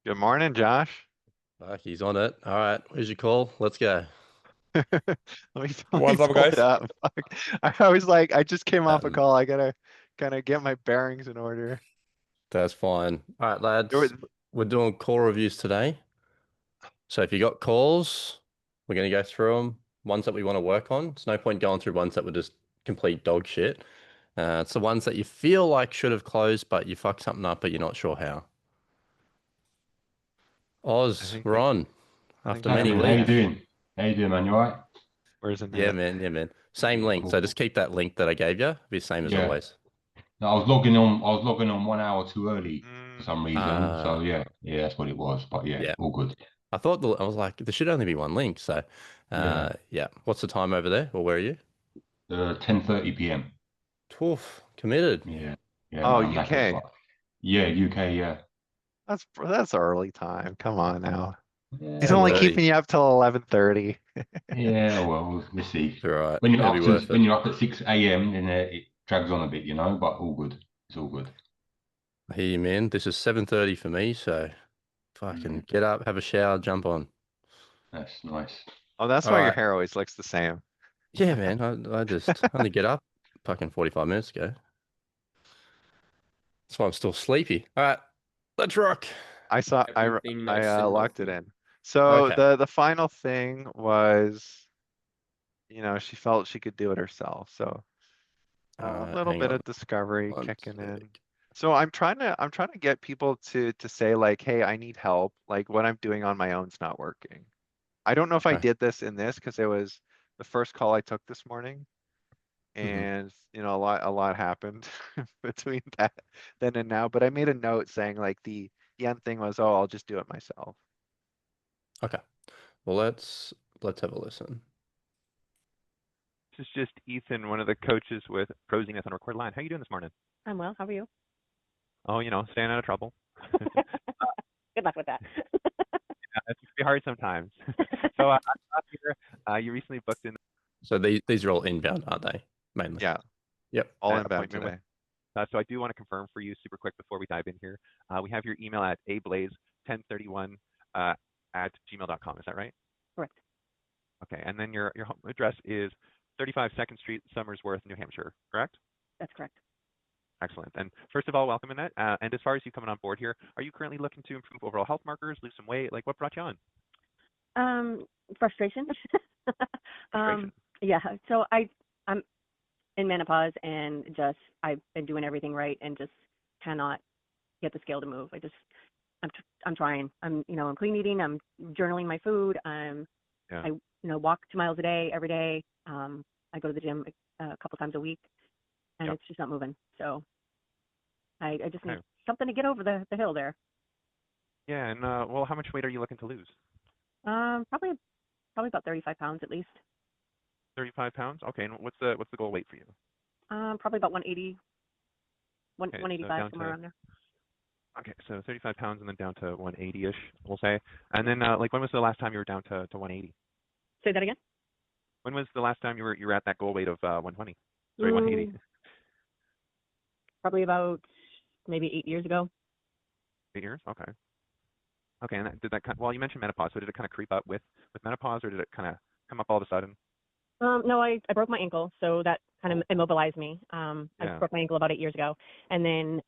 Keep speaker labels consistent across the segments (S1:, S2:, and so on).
S1: Good morning, Josh.
S2: Fuck, he's on it. All right, here's your call. Let's go.
S1: Let me
S3: What's up,
S1: pull it
S3: guys?
S1: up. Fuck. I was like, I just came off a
S2: Um,
S1: call. I gotta kind of get my bearings in order.
S2: that's fine. All right,
S1: There was,
S2: lads, we're doing call reviews today. So if you got calls, we're gonna go through them. Ones that we want to work on. There's no point going through ones that were just complete dog shit. It's the ones that you feel like should have closed, but you fucked something up, but you're not sure how.
S1: I
S2: Oz,
S1: think
S2: we're
S1: the,
S2: on
S1: I think
S2: after
S1: the
S2: many
S3: Happening. How you
S1: internet.
S2: links.
S3: doing? How you doing, man? You alright?
S1: Where's the
S2: Yeah,
S1: net?
S2: man. Yeah, man. Same
S3: Yeah,
S2: link.
S3: cool,
S2: So
S3: cool.
S2: just keep that link that I gave you. Be the same as
S3: Yeah.
S2: always.
S3: No, I was logging on. I was logging on 1 hour too early for some reason.
S2: Uh,
S3: So yeah, that's what it was. But yeah,
S2: yeah.
S3: all good.
S2: I was like, there should only be one link. So,
S3: Yeah.
S2: yeah. What's the time over there, or where are you?
S3: 10:30 p.m.
S2: Toof, committed.
S3: Yeah. Yeah,
S1: Oh,
S3: man. I'm knackered,
S1: UK.
S3: but yeah, UK. Yeah.
S1: That's early time. Come on now. He's
S3: Yeah.
S1: only
S3: Well.
S2: 10:30.
S1: keeping you up till 11:30.
S3: Yeah. Well, we'll see.
S2: All right.
S3: When you're
S2: It'll be
S3: up to
S2: worth it.
S3: when you're up at 6 a.m., then it drags on a bit, But all good. It's all good.
S2: I hear you, man. This is 7:30 for me, so fucking
S3: Mm,
S2: get up, have a shower, jump on.
S3: that's nice.
S1: Oh, that's
S2: All
S1: why your
S2: right.
S1: hair always looks the same.
S2: Yeah, man. I just only get up fucking 45 minutes ago. That's why I'm still sleepy. All right. Let's rock.
S1: I saw
S4: Everything
S1: I
S4: nice and
S1: locked it
S4: lovely.
S1: in. So
S2: Okay.
S1: the final thing was, she felt she could do it herself. So a little
S2: Hang
S1: bit
S2: on
S1: of discovery
S2: one
S1: kicking in.
S2: sec.
S1: So I'm trying to get people to say like, hey, I need help. Like what I'm doing on my own's not working. I don't know if I
S2: Okay.
S1: did this in this because it was the first call I took this morning,
S2: hmm
S1: and a lot happened between that then and now. But I made a note saying like the end thing was, oh, I'll just do it myself.
S2: Okay. Well, let's have a listen.
S5: This is just Ethan, one of the coaches with Pros Zenith on the record line. How you doing this morning?
S6: I'm well. How are you?
S5: Oh, staying out of trouble.
S6: Good luck with that.
S5: It can be hard sometimes. So I'm not here. You recently booked in
S2: So these are all inbound, aren't they? Mainly.
S1: Yeah,
S2: Yep.
S1: all
S5: an
S1: inbound
S5: appointment with.
S1: today.
S5: So I do want to confirm for you super quick before we dive in here. We have your email at ablaze1031 at gmail.com. Is that right?
S6: Correct.
S5: Okay. And then your home address is 35 Second Street, Somersworth, New Hampshire. Correct?
S6: That's correct.
S5: Excellent. And first of all, welcome, Annette. And as far as you coming on board here, are you currently looking to improve overall health markers, lose some weight? Like what brought you on?
S6: Frustration.
S5: Frustration.
S6: Yeah. So I'm in menopause and just I've been doing everything right and just cannot get the scale to move. I'm trying. I'm clean eating. I'm journaling my food.
S5: Yeah.
S6: I walk 2 miles a day every day. I go to the gym a couple times a week, and
S5: Yep.
S6: it's just not moving. So I just need
S5: Okay.
S6: something to get over the hill there.
S5: Yeah. And well, how much weight are you looking to lose?
S6: Probably about 35 pounds at least.
S5: 35 pounds. Okay. And what's the goal weight for you?
S6: Probably about 180,
S5: Okay. So
S6: 185,
S5: down
S6: somewhere
S5: to
S6: around there.
S5: okay. So 35 pounds and then down to 180-ish, we'll say. And then like when was the last time you were down to 180?
S6: Say that again?
S5: When was the last time you were at that goal weight of 120? Sorry,
S6: Mm,
S5: 180.
S6: Probably about maybe 8 years ago.
S5: 8 years. Okay. Okay. And did that well, you mentioned menopause. So did it kind of creep up with menopause, or did it kind of come up all of a sudden?
S6: No, I broke my ankle, so that kind of immobilized me. I
S5: Yeah.
S6: broke my ankle about 8 years ago, and then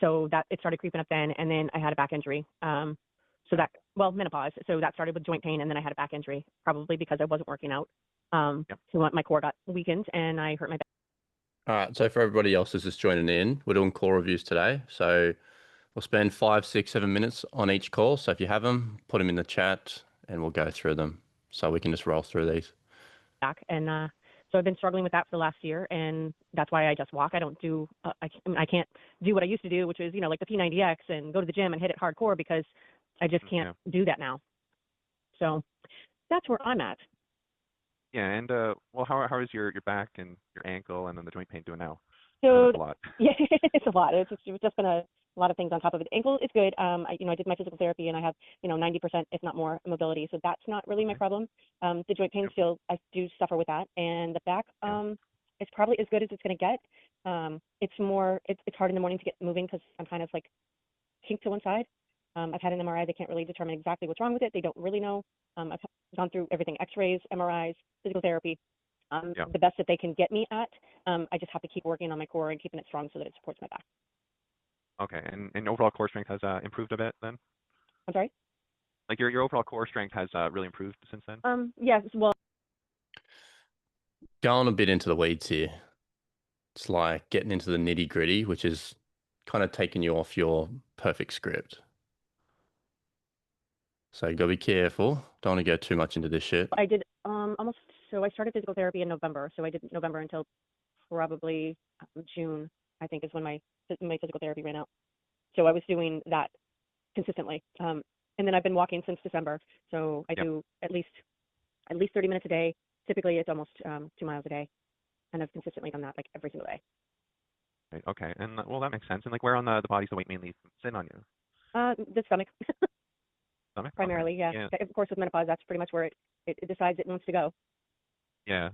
S6: so that it started creeping up then, and then I had a back injury. Menopause. So that started with joint pain, and then I had a back injury, probably because I wasn't working out.
S5: Yep.
S6: So my core got weakened, and I hurt my back.
S2: All right. So for everybody else that's just joining in, we're doing call reviews today. So we'll spend 5, 6, 7 minutes on each call. So if you have them, put them in the chat and we'll go through them. so we can just roll through these.
S6: back. And so I've been struggling with that for the last year, and that's why I just walk. I don't do, I can't do what I used to do, which was, like the P90X and go to the gym and hit it hardcore because I just can't do that now. So that's where I'm at.
S5: Yeah, and well, how is your back and your ankle and then the joint pain doing now?
S6: So
S5: That's a lot.
S6: yeah, it's a lot. It's just been a lot of things on top of it. Ankle is good. I did my physical therapy and I have 90%, if not more, mobility. So that's not really my problem. The joint pain still, I do suffer with that, and the back it's probably as good as it's going to get. It's hard in the morning to get moving because I'm kind of like kinked to one side. I've had an MRI. They can't really determine exactly what's wrong with it. They don't really know. I've gone through everything: X-rays, MRIs, physical therapy. The best that they can get me at. I just have to keep working on my core and keeping it strong so that it supports my back.
S5: Okay, and overall core strength has improved a bit then?
S6: I'm sorry?
S5: Like your overall core strength has really improved since then?
S6: Yes, well,
S2: Going a bit into the weeds here. It's like getting into the nitty gritty, which is kind of taking you off your perfect script. So you gotta be careful. Don't want to go too much into this shit.
S6: I did so I started physical therapy in November. So I did November until probably June, I think, is when my physical therapy ran out. So I was doing that consistently. And then I've been walking since December. So I do at least 30 minutes a day. Typically it's almost 2 miles a day. And I've consistently done that like every single day.
S5: Right, okay, and well, that makes sense. And like where on the body is the weight mainly sitting on you?
S6: The stomach.
S5: Stomach?
S6: Primarily,
S5: Okay.
S6: yeah. Of course, with menopause, that's pretty much where it decides it wants to go.
S5: Yeah.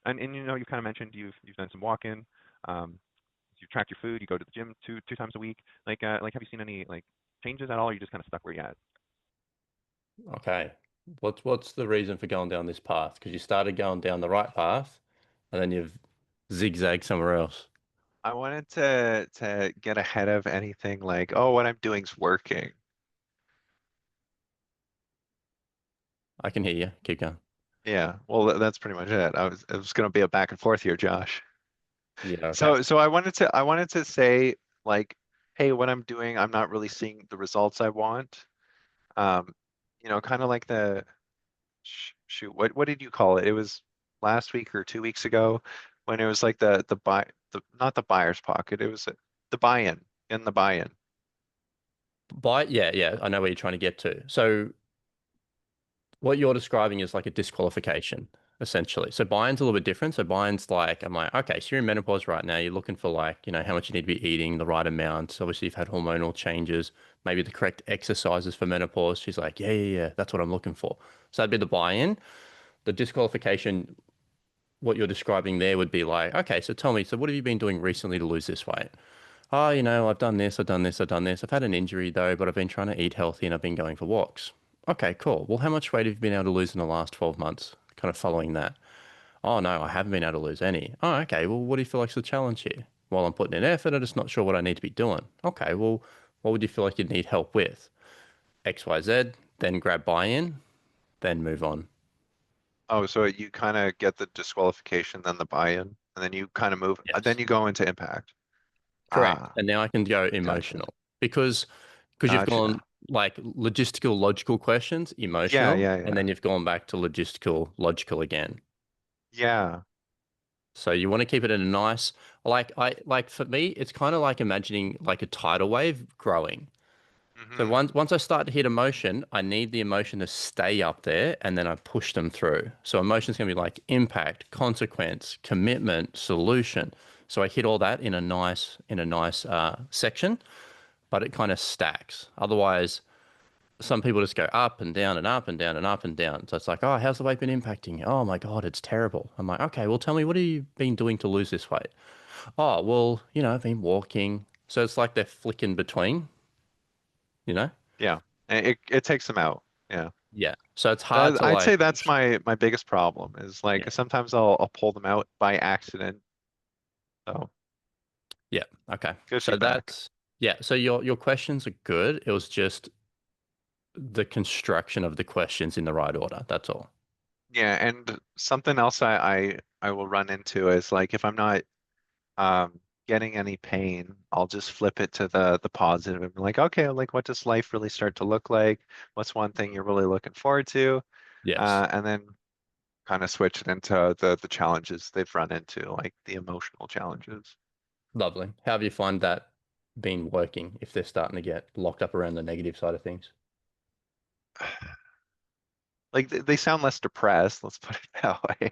S5: And you kind of mentioned you've done some walking, you track your food, you go to the gym two times a week. Like have you seen any like changes at all, or you just kind of stuck where you at?
S2: Okay. What's the reason for going down this path? Because you started going down the right path and then you've zigzagged somewhere else.
S1: I wanted to get ahead of anything like, oh, what I'm doing's working.
S2: I can hear you. Keep going.
S1: Yeah, well, that's pretty much it. It was gonna be a back and forth here, Josh.
S2: Yeah, okay.
S1: So I wanted to say like, hey, what I'm doing, I'm not really seeing the results I want. Um, kind of like shoot, what did you call it? It was last week or 2 weeks ago when it was like the not the buyer's pocket, it was the buy-in in the buy-in.
S2: Yeah, I know where you're trying to get to. So what you're describing is like a disqualification, essentially. So buy-in's a little bit different. So buy-in's like, I'm like, okay, so you're in menopause right now. You're looking for like, how much you need to be eating, the right amount. Obviously, you've had hormonal changes, maybe the correct exercises for menopause. She's like, yeah, that's what I'm looking for. So that'd be the buy-in. The disqualification, what you're describing there would be like, okay, so tell me, so what have you been doing recently to lose this weight? Oh, I've done this, I've done this, I've done this. I've had an injury though, but I've been trying to eat healthy and I've been going for walks. Okay, cool. Well, how much weight have you been able to lose in the last 12 months? Kind of following that. Oh, no, I haven't been able to lose any. Oh, okay. Well, what do you feel like's the challenge here? Well, I'm putting in effort. I'm just not sure what I need to be doing. Okay, well, what would you feel like you'd need help with? X, Y, Z, then grab buy-in, then move on.
S1: Oh, so you kind of get the disqualification, then the buy-in, and then you kind of move, then
S2: Yes.
S1: you go into impact.
S2: Correct.
S1: Ah,
S2: And now I can go
S1: gotcha.
S2: emotional because you've
S1: Gotcha.
S2: gone like logistical, logical questions,
S1: Yeah,
S2: emotional,
S1: yeah,
S2: and
S1: yeah.
S2: then you've gone back to logistical, logical again.
S1: Yeah.
S2: So you want to keep it in a nice, like for me, it's kind of like imagining like a tidal wave growing. So
S1: Hmm.
S2: once I start to hit emotion, I need the emotion to stay up there and then I push them through. So emotion's going to be like impact, consequence, commitment, solution. So I hit all that in a nice section, but it kind of stacks. Otherwise, some people just go up and down and up and down and up and down. So it's like, oh, how's the weight been impacting you? Oh my God, it's terrible. I'm like, okay, well, tell me, what have you been doing to lose this weight? Oh, well, I've been walking. So it's like they're flicking between, you know?
S1: Yeah. And it takes them out. Yeah.
S2: Yeah. So it's hard to
S1: I'd
S2: like,
S1: say that's my biggest problem is
S2: yeah,
S1: like sometimes I'll pull them out by accident. So
S2: yeah. Okay.
S1: good
S2: So
S1: feedback.
S2: yeah. So your questions are good. It was just the construction of the questions in the right order. That's all.
S1: Yeah, and something else I will run into is like if I'm not getting any pain, I'll just flip it to the positive and be like, okay, like what does life really start to look like? What's one thing you're really looking forward to?
S2: Yes.
S1: and then kind of switch it into the challenges they've run into, like the emotional challenges.
S2: Lovely. How do you find that been working if they're starting to get locked up around the negative side of things?
S1: Like they sound less depressed, let's put it that way.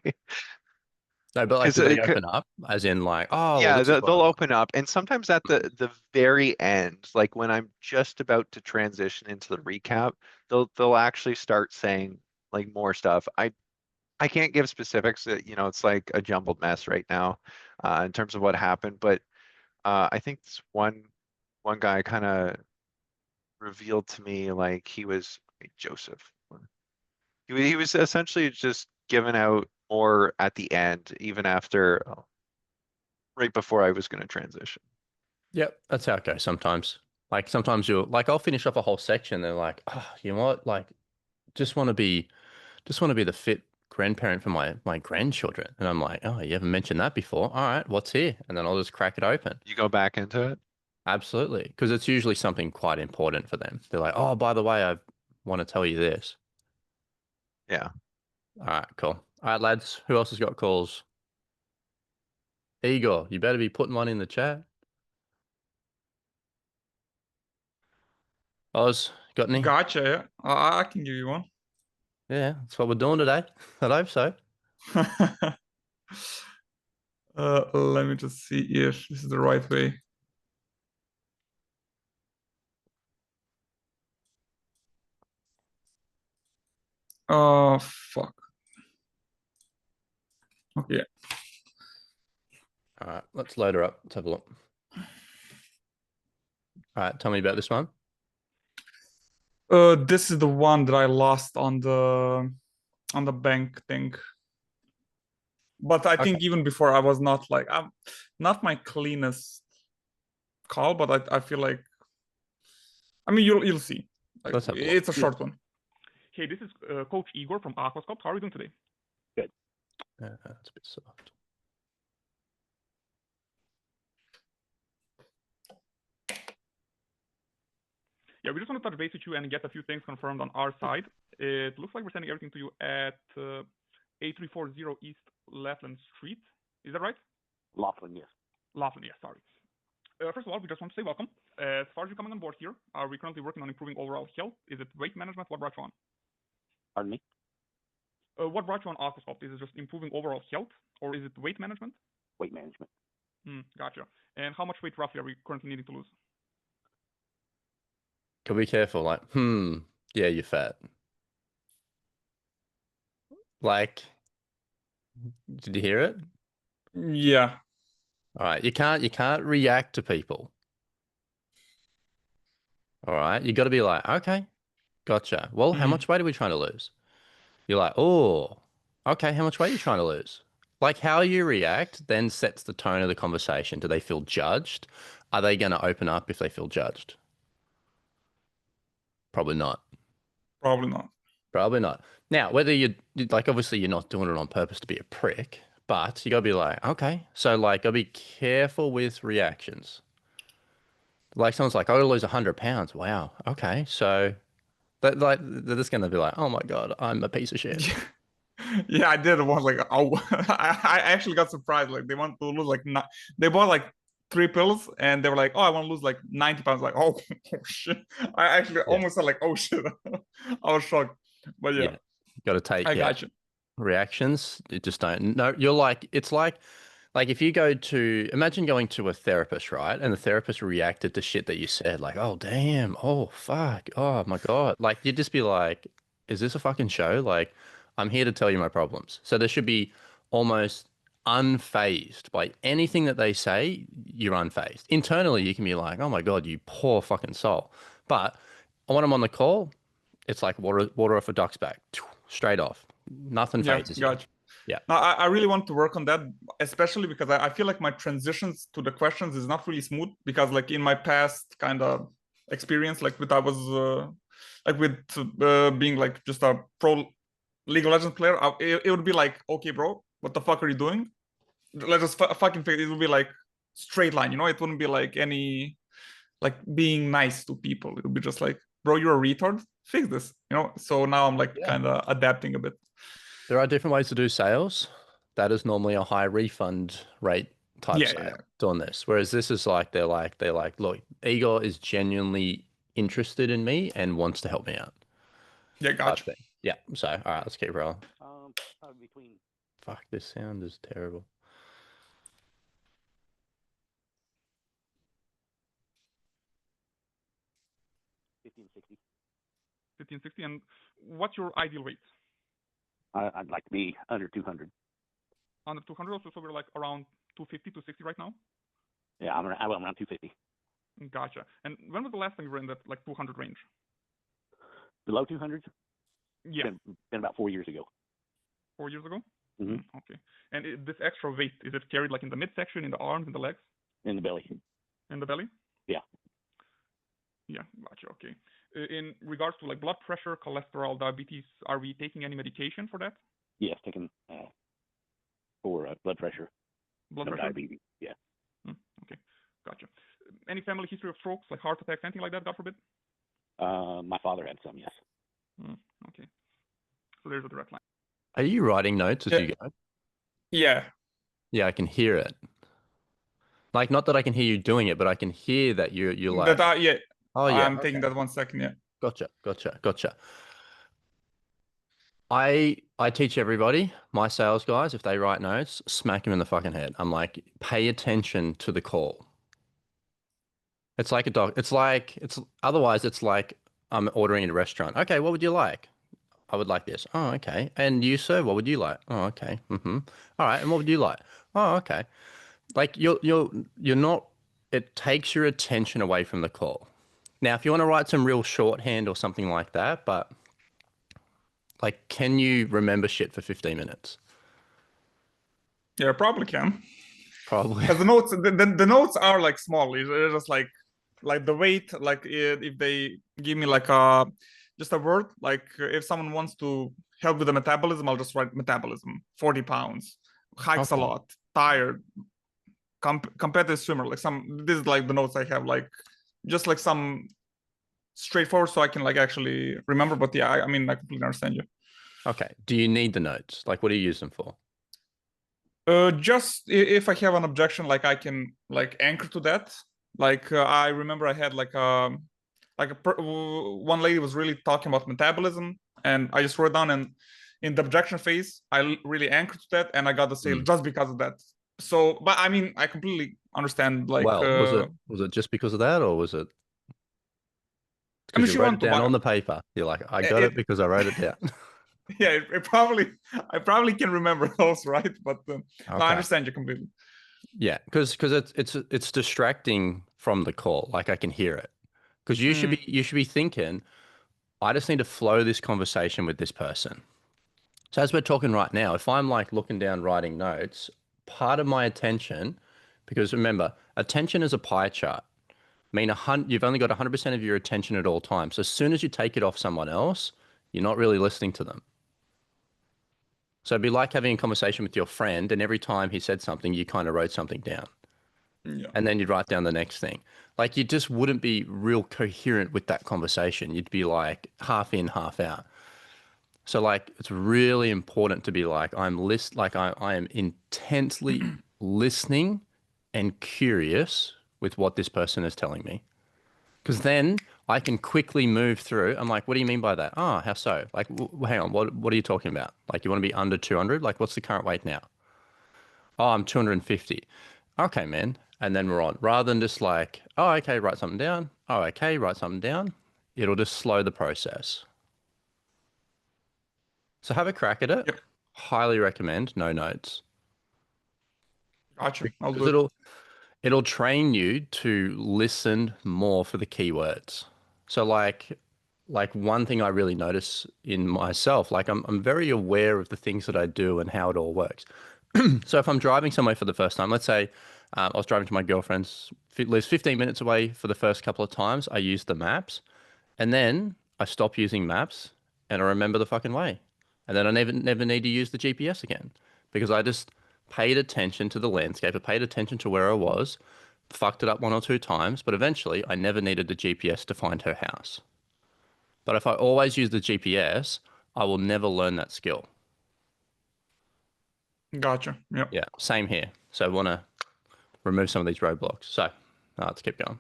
S2: No, but like,
S1: Because
S2: do they open up? As in, like, oh, well,
S1: yeah,
S2: this is what I
S1: they'll
S2: like.
S1: open up, and sometimes at the very end, like when I'm just about to transition into the recap, they'll actually start saying like more stuff. I can't give specifics. You know, it's like a jumbled mess right now, in terms of what happened. But I think this one guy kind of revealed to me like he was Joseph. He was essentially just giving out more at the end, even after right before I was going to transition.
S2: Yep, that's how it goes sometimes. Like sometimes you'll like I'll finish off a whole section. They're like, oh, you know what? Like, just want to be the fit grandparent for my grandchildren. And I'm like, oh, you haven't mentioned that before. All right, what's here? And then I'll just crack it open.
S1: You go back into it.
S2: Absolutely, because it's usually something quite important for them. They're like, oh, by the way, I want to tell you this.
S1: Yeah.
S2: All right, cool. All right, lads, who else has got calls? Igor, you better be putting one in the chat. Oz, got any?
S4: Gotcha. Yeah. I can give you one.
S2: Yeah, that's what we're doing today. I hope so.
S4: Let me just see if this is the right way. Oh, fuck. Okay.
S2: All right, let's load her up. Let's have a look. All right, tell me about this one.
S4: This is the one that I lost on the bank thing. But I think even before I was not like I'm not my cleanest call, but I feel like I mean you'll see. Like
S2: Let's have a look.
S4: it's a short one.
S7: Hey, this is Coach Igor from Aquascope. How are you doing today?
S2: That's a bit soft.
S7: Yeah, we just want to touch base with you and get a few things confirmed on our side. It looks like we're sending everything to you at 8340 East Laughlin Street. Is that right?
S8: Laughlin, yes.
S7: Laughlin, yes, sorry. First of all, we just want to say welcome. As far as you coming on board here, are we currently working on improving overall health? Is it weight management? What brought you on?
S8: Pardon me?
S7: What brought you on Aquascope? Is it just improving overall health, or is it weight management?
S8: Weight management.
S7: Gotcha. And how much weight roughly are we currently needing to lose?
S2: Could be careful, like, yeah, you're fat. Like, did you hear it?
S4: Yeah.
S2: All right, you can't react to people. All right, you got to be like, okay, gotcha. Well, how much weight are we trying to lose? You're like, oh, okay, how much weight are you trying to lose? Like how you react then sets the tone of the conversation. Do they feel judged? Are they going to open up if they feel judged? Probably not.
S4: Probably not.
S2: Probably not. Now, whether you like, obviously you're not doing it on purpose to be a prick, but you gotta be like, okay, so like, gotta be careful with reactions. Like someone's like, I gotta lose 100 pounds. Wow. Okay. So that like, they're just gonna be like, oh my God, I'm a piece of shit.
S4: Yeah, I did one like oh, I actually got surprised. Like they want to lose like they bought like 3 pills and they were like, oh, I want to lose like 90 pounds. Like, oh, shit. I actually almost said like, oh shit. I was shocked. But yeah.
S2: Gotta take
S4: I got you.
S2: reactions. You just don't. No, you're like, it's like if you go to, imagine going to a therapist, right? And the therapist reacted to shit that you said, like, oh, damn, oh, fuck, oh my God. Like, you'd just be like, is this a fucking show? Like, I'm here to tell you my problems. So there should be almost unfazed by anything that they say, you're unfazed. Internally, you can be like, oh my God, you poor fucking soul. But when I'm on the call, it's like water off a duck's back, straight off. Nothing phases you.
S4: Gotcha.
S2: Yeah.
S4: Now, I really want to work on that, especially because I feel like my transitions to the questions is not really smooth because like in my past kind of experience, like with I was like with being like just a pro League of Legends player, it would be like, okay, bro, what the fuck are you doing? Let's just fucking fix it. It would be like straight line, you know? It wouldn't be like any like being nice to people. It would be just like, bro, you're a retard. fix this, you know? So now I'm like
S2: Yeah.
S4: kind of adapting a bit.
S2: There are different ways to do sales. That is normally a high refund rate type
S4: Yeah,
S2: sale
S4: yeah.
S2: doing this. Whereas this is like they're like, look, Igor is genuinely interested in me and wants to help me out.
S4: Yeah,
S2: Type
S4: gotcha.
S2: thing. Yeah. So all right, let's keep rolling.
S8: Probably between
S2: Fuck, this sound is terrible.
S8: 50 and 60.
S7: 50 and 60. And what's your ideal weight?
S8: I'd like to be under 200.
S7: Under 200 also, so we're like around 250 to 60 right now?
S8: Yeah, I'm around 250.
S7: Gotcha. And when was the last time you were in that like 200 range?
S8: Below 200's
S7: Yeah,
S8: been about 4 years ago.
S7: 4 years ago?
S8: Mhm.
S7: Okay. And this extra weight, is it carried like in the midsection, in the arms, in the legs,
S8: In the belly.
S7: in the belly?
S8: Yeah.
S7: Yeah, gotcha. Okay. In regards to like blood pressure, cholesterol, diabetes, are we taking any medication for that?
S8: Yes, taking for blood pressure,
S7: Blood
S8: no
S7: pressure?
S8: diabetes. Yeah.
S7: Okay, gotcha. Any family history of strokes, like heart attacks, anything like that, God forbid?
S8: My father had some, yes.
S7: Okay. So there's a direct line.
S2: Are you writing notes as
S4: Yeah.
S2: you go?
S4: Yeah.
S2: Yeah, I can hear it. Like, not that I can hear you doing it, but I can hear that you're like,
S4: Yeah.
S2: oh yeah,
S4: I'm taking
S2: okay.
S4: that 1 second. Yeah.
S2: Gotcha. I teach everybody, my sales guys, if they write notes, smack them in the fucking head. I'm like, pay attention to the call. It's like a dog. Otherwise it's like I'm ordering at a restaurant. Okay, what would you like? I would like this. Oh, okay. And you, sir, what would you like? Oh, okay. Mm-hmm. All right. And what would you like? Oh, okay. Like you're not, it takes your attention away from the call. Now, if you want to write some real shorthand or something like that, but like, can you remember shit for 15 minutes?
S4: Yeah, probably can.
S2: Probably.
S4: Because the notes, the notes are like small. It's just like the weight. Like if they give me like just a word, like if someone wants to help with the metabolism, I'll just write metabolism. 40 pounds, hikes a
S2: Okay.
S4: lot, tired, competitive swimmer. Like this is like the notes I have. Like just like some straightforward, so I can like actually remember. But yeah, I mean, I completely understand you.
S2: Okay. Do you need the notes? Like, what do you use them for?
S4: Just if I have an objection, like I can like anchor to that. Like I remember I had like one lady was really talking about metabolism, and I just wrote down, and in the objection phase, I really anchored to that, and I got the sale just because of that. So, but I mean, I completely understand. Like,
S2: Well, was it just because of that, or was it
S4: I mean,
S2: because
S4: she
S2: you wrote it
S4: wanted to
S2: down
S4: buy.
S2: on the paper? You're like, I got it because I wrote it down.
S4: Yeah, I probably can remember those, right? But no, I
S2: Okay.
S4: understand you completely.
S2: Yeah, because it's distracting from the call. Like I can hear it. Because you should be thinking, I just need to flow this conversation with this person. So as we're talking right now, if I'm like looking down writing notes, part of my attention, because remember, attention is a pie chart. I mean, you've only got 100% of your attention at all times. So as soon as you take it off someone else, you're not really listening to them. So it'd be like having a conversation with your friend, and every time he said something, you kind of wrote something down.
S4: Yeah.
S2: And then you'd write down the next thing. Like you just wouldn't be real coherent with that conversation. You'd be like half in, half out. So like it's really important to be like I am intensely listening and curious with what this person is telling me. Because then I can quickly move through. I'm like, what do you mean by that? Oh, how so? Like, hang on, what are you talking about? Like, you want to be under 200? Like, what's the current weight now? Oh, I'm 250. Okay, man. And then we're on. Rather than just like, oh, okay, write something down. Oh, okay, write something down. It'll just slow the process. So have a crack at it.
S4: Yep.
S2: Highly recommend no notes.
S4: Gotcha. I'll
S2: Because
S4: do it.
S2: it'll train you to listen more for the keywords. So like one thing I really notice in myself, like I'm very aware of the things that I do and how it all works. So if I'm driving somewhere for the first time, let's say I was driving to my girlfriend's, lives 15 minutes away for the first couple of times, I used the maps, and then I stop using maps and I remember the fucking way. And then I never need to use the GPS again because I just paid attention to the landscape. I paid attention to where I was, fucked it up 1 or 2 times, but eventually I never needed the GPS to find her house. But if I always use the GPS, I will never learn that skill.
S4: Gotcha. Yep.
S2: Yeah, same here. So I want to remove some of these roadblocks. So let's keep going.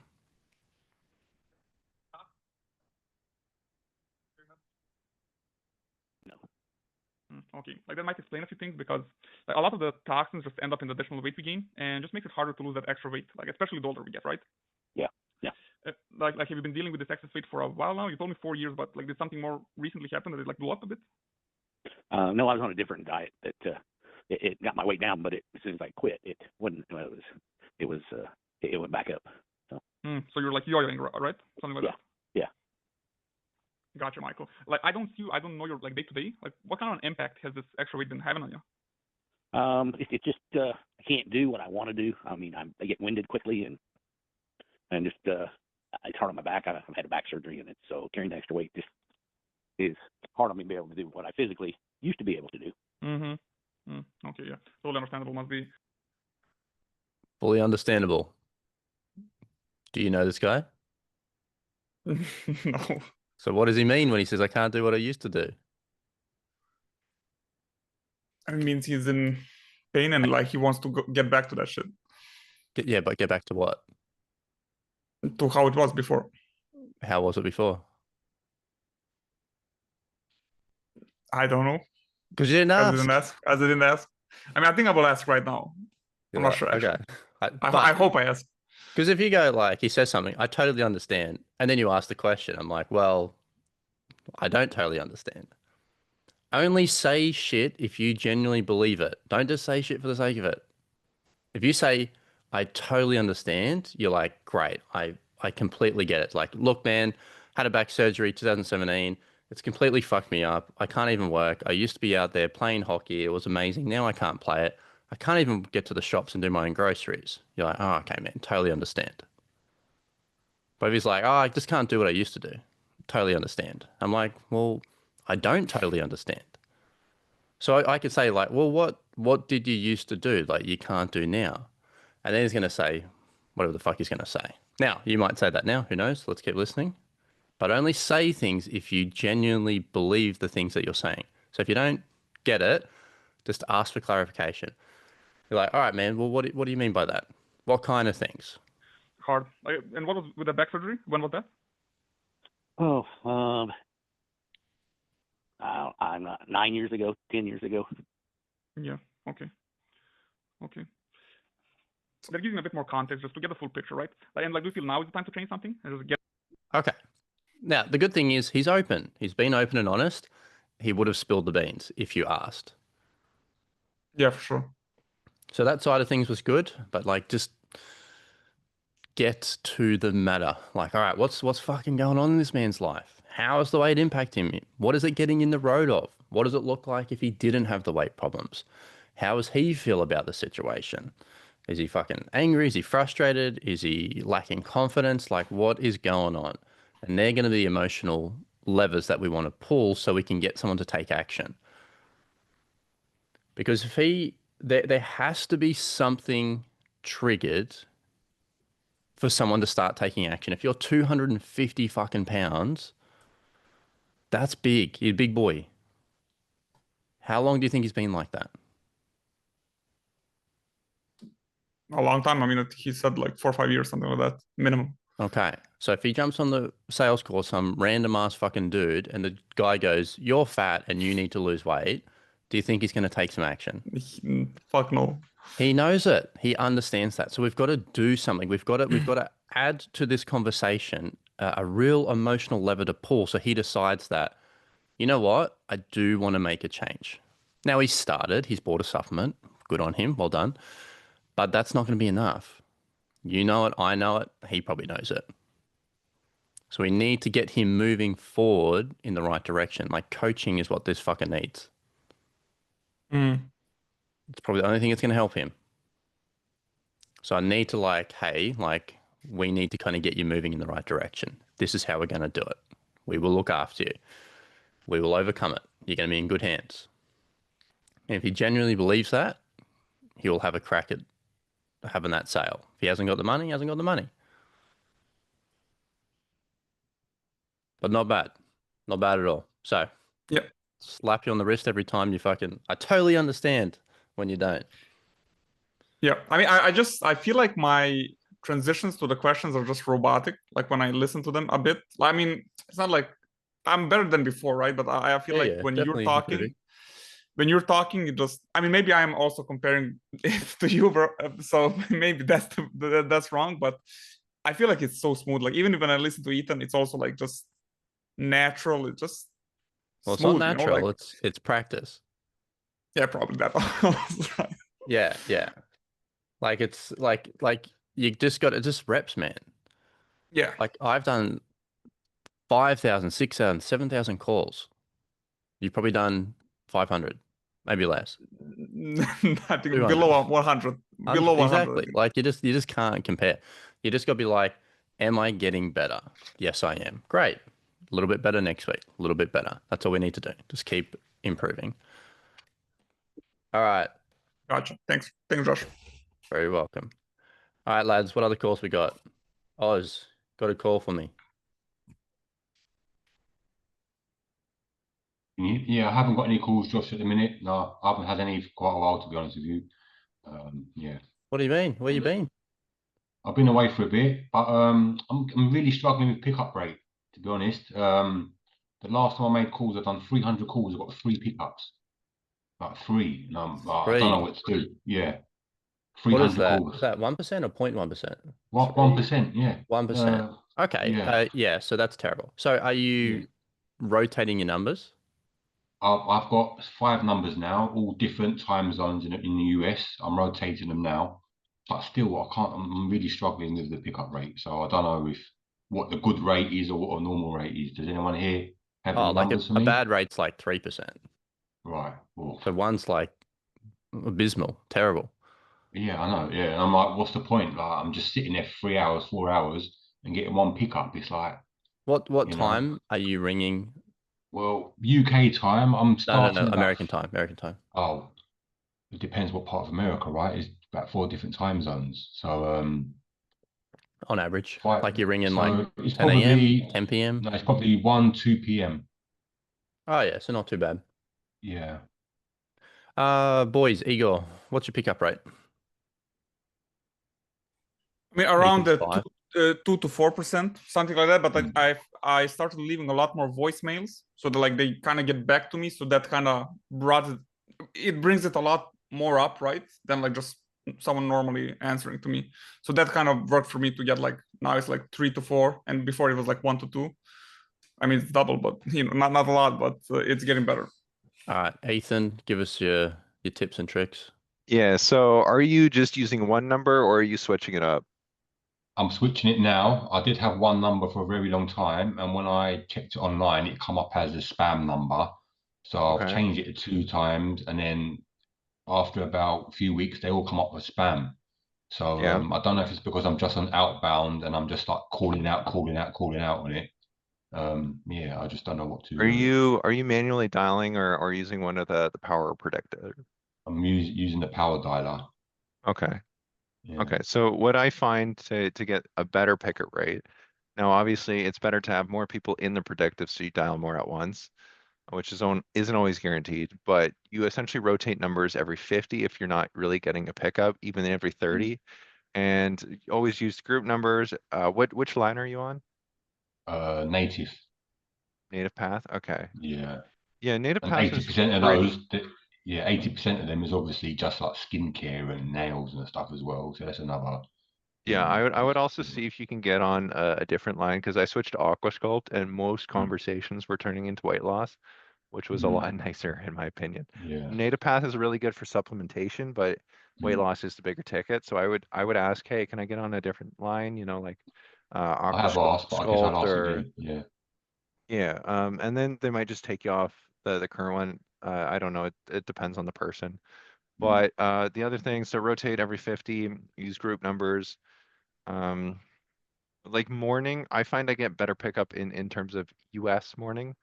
S7: Okay, like that might explain a few things because like, a lot of the toxins just end up in the additional weight we gain and just makes it harder to lose that extra weight, like especially the older we get, right?
S8: Yeah. Yeah.
S7: Like have you been dealing with this excess weight for a while now? You told me 4 years, but like did something more recently happen that it like blew up a bit?
S8: No, I was on a different diet that it got my weight down, but as soon as I quit, it wouldn't. It went back up. So.
S7: So you're like yo-yoing, right? Something like
S8: Yeah.
S7: that.
S8: Yeah.
S7: Gotcha, Michael. Like I don't know your like day to day. Like what kind of an impact has this extra weight been having on you?
S8: It just I can't do what I want to do. I mean, I get winded quickly and just it's hard on my back. I've had a back surgery, and so carrying the extra weight just is hard on me to be able to do what I physically used to be able to do.
S7: Okay, yeah, totally understandable. Must be.
S2: Fully understandable. Do you know this guy?
S7: No.
S2: So what does he mean when he says I can't do what I used to do?
S4: It means he's in pain and like he wants to get back to that shit,
S2: But get back to what?
S4: to how it was before.
S2: How was it before?
S4: I don't know.
S2: Because you didn't
S4: I
S2: ask.
S4: didn't ask. I mean, I think I will ask right now. I'm not sure. Actually.
S2: Okay.
S4: I hope I ask.
S2: Because if you go like he says something, I totally understand, and then you ask the question, I'm like, well, I don't totally understand. Only say shit if you genuinely believe it. Don't just say shit for the sake of it. If you say, I totally understand, you're like, great, I completely get it. Like, look, man, had a back surgery 2017. It's completely fucked me up. I can't even work. I used to be out there playing hockey. It was amazing. Now I can't play it. I can't even get to the shops and do my own groceries. You're like, oh, okay, man, totally understand. But if he's like, oh, I just can't do what I used to do, totally understand. I'm like, well, I don't totally understand. So I could say like, well, what did you used to do? Like you can't do now. And then he's going to say whatever the fuck he's going to say. Now, you might say that now. Who knows? Let's keep listening. But only say things if you genuinely believe the things that you're saying. So if you don't get it, just ask for clarification. You're like, all right, man, well, what do you mean by that? What kind of things?
S7: Hard. Like, and what was with the back surgery? When was that?
S8: Oh, I'm not 9 years ago, 10 years ago.
S7: Yeah. Okay. That gives me a bit more context just to get the full picture, right? Like, and like, do you feel now is the time to change something and just get?
S2: Okay. Now, the good thing is he's open. He's been open and honest. He would have spilled the beans if you asked.
S4: Yeah, for sure.
S2: So that side of things was good, but like just get to the matter. Like, all right, what's fucking going on in this man's life? How is the weight impacting him? What is it getting in the road of? What does it look like if he didn't have the weight problems? How does he feel about the situation? Is he fucking angry? Is he frustrated? Is he lacking confidence? Like, what is going on? And they're going to be emotional levers that we want to pull so we can get someone to take action. Because if there has to be something triggered for someone to start taking action. If you're 250 fucking pounds, that's big. You're a big boy. How long do you think he's been like that?
S4: A long time. I mean, he said like 4 or 5 years, something like that, minimum.
S2: Okay. So if he jumps on the sales call, some random ass fucking dude, and the guy goes, "You're fat and you need to lose weight," do you think he's going to take some action?
S4: Fuck no.
S2: He knows it. He understands that. So we've got to do something. We've got to add to this conversation a real emotional lever to pull. So he decides that, you know what, I do want to make a change. Now he's started. He's bought a supplement. Good on him. Well done. But that's not going to be enough. You know it. I know it. He probably knows it. So we need to get him moving forward in the right direction. Like coaching is what this fucker needs. It's probably the only thing that's going to help him. So I need to we need to kind of get you moving in the right direction. This is how we're going to do it. We will look after you. We will overcome it. You're going to be in good hands. And if he genuinely believes that, he will have a crack at having that sale. If he hasn't got the money, he hasn't got the money. But not bad. Not bad at all. So,
S4: Yeah.
S2: slap you on the wrist every time you fucking. I totally understand when you don't.
S4: Yeah, I mean, I feel like my transitions to the questions are just robotic. Like when I listen to them a bit. I mean, it's not like I'm better than before, right? But I feel like
S2: Yeah,
S4: when you're
S2: definitely improving.
S4: talking, it just. I mean, maybe I'm also comparing it to you, bro. So maybe that's wrong. But I feel like it's so smooth. Like even when I listen to Ethan, it's also like just natural. It's just
S2: Well, it's not
S4: smooth,
S2: natural.
S4: Like
S2: It's practice.
S4: yeah, probably that. Right.
S2: Yeah, yeah. Like it's like you just got it. Just reps, man.
S4: Yeah.
S2: Like I've done 5,000, 6,000, 7,000 calls. You've probably done 500, maybe less.
S4: I think
S2: 200.
S4: below 100. Below 100.
S2: Exactly. Like you just can't compare. You just got to be like, am I getting better? Yes, I am. Great. A little bit better next week. A little bit better. That's all we need to do. Just keep improving. All right.
S4: Gotcha. Thanks, Josh.
S2: Very welcome. All right, lads. What other calls we got? Oz, got a call for me.
S3: Yeah, I haven't got any calls, Josh, at the minute. No, I haven't had any for quite a while, to be honest with you. Yeah.
S2: What do you mean? Where you been?
S3: I've been away for a bit, but I'm really struggling with pickup rate, to be honest. The last time I made calls, I've done 300 calls. I've got 3 pickups, like 3. And I don't know
S2: 3.
S3: what to do. Yeah,
S2: What is
S3: 300
S2: that?
S3: calls.
S2: Is that 1% or 0.1%?
S3: 1%. Yeah.
S2: 1%. Okay.
S3: Yeah.
S2: Yeah. So that's terrible. So are
S3: Yeah.
S2: you rotating your numbers?
S3: I've got 5 numbers now, all different time zones in the US. I'm rotating them now, but still, I can't. I'm really struggling with the pickup rate. So I don't know if what the good rate is or what a normal rate is. Does anyone here have
S2: Oh,
S3: any
S2: like
S3: numbers for
S2: a
S3: me?
S2: bad rate's like 3%.
S3: Right. Oof.
S2: So one's like abysmal, terrible.
S3: Yeah, I know. Yeah, and I'm like, what's the point? Like, I'm just sitting there 3 hours, 4 hours, and getting one pickup. It's like,
S2: What
S3: you know,
S2: time are you ringing?
S3: well, UK time. I'm
S2: No.
S3: starting about.
S2: American time. American time.
S3: Oh, it depends what part of America, right? It's about 4 different time zones. So
S2: On average.
S3: Five,
S2: Like you're ringing like
S3: so it's
S2: 10 a.m.,
S3: probably
S2: 10 p.m.
S3: no, it's probably 1, 2 p.m.
S2: Oh yeah, so not too bad.
S3: Yeah.
S2: Boys, Igor, what's your pickup rate?
S4: I mean, around
S2: Ethan's
S4: the
S2: 5.
S4: 2 to 4%, something like that. But like
S3: Mm.
S4: I started leaving a lot more voicemails, so that like they kind of get back to me. So that kind of it brings it a lot more up, right? Than like just someone normally answering to me. So that kind of worked for me to get like now it's like 3 to 4, and before it was like 1 to 2. I mean, it's double, but not a lot, but it's getting better.
S2: All right, Ethan, give us your tips and tricks.
S1: Yeah, so are you just using one number or are you switching it up?
S3: I'm switching it now. I did have one number for a very long time, and when I checked it online, it come up as a spam number. So I've
S1: Okay.
S3: changed it to 2 times, and then after about a few weeks, they all come up with spam. So
S1: Yeah.
S3: I don't know if it's because I'm just on outbound and I'm just like calling out on it. Yeah, I just don't know what to.
S1: Are you manually dialing or using one of the power predictor?
S3: I'm using the power dialer.
S1: Okay.
S3: Yeah.
S1: Okay. So what I find to get a better picket rate, now obviously it's better to have more people in the predictive so you dial more at once, which isn't always guaranteed, but you essentially rotate numbers every 50 if you're not really getting a pickup, even every 30. And you always use group numbers. Which line are you on?
S3: Native.
S1: Native path? Okay.
S3: Yeah.
S1: Yeah, native
S3: And
S1: path is
S3: 80% of
S1: pretty.
S3: those, yeah, 80% of them is obviously just like skincare and nails and stuff as well. So that's another
S1: Yeah,
S3: thing.
S1: I would also see if you can get on a different line because I switched to Aquasculpt and most conversations were turning into weight loss, which was a lot nicer in my opinion.
S3: Yeah.
S1: Native path is really good for supplementation, but weight loss is the bigger ticket. So I would ask, hey, can I get on a different line? You know, like
S3: I have asked, but I guess I'll
S1: Aquasculpt
S3: ask
S1: or
S3: again. Yeah.
S1: yeah, and then they might just take you off the current one. I don't know. It depends on the person. But the other thing, so rotate every 50, use group numbers. Um, like morning, I find I get better pickup in terms of US morning.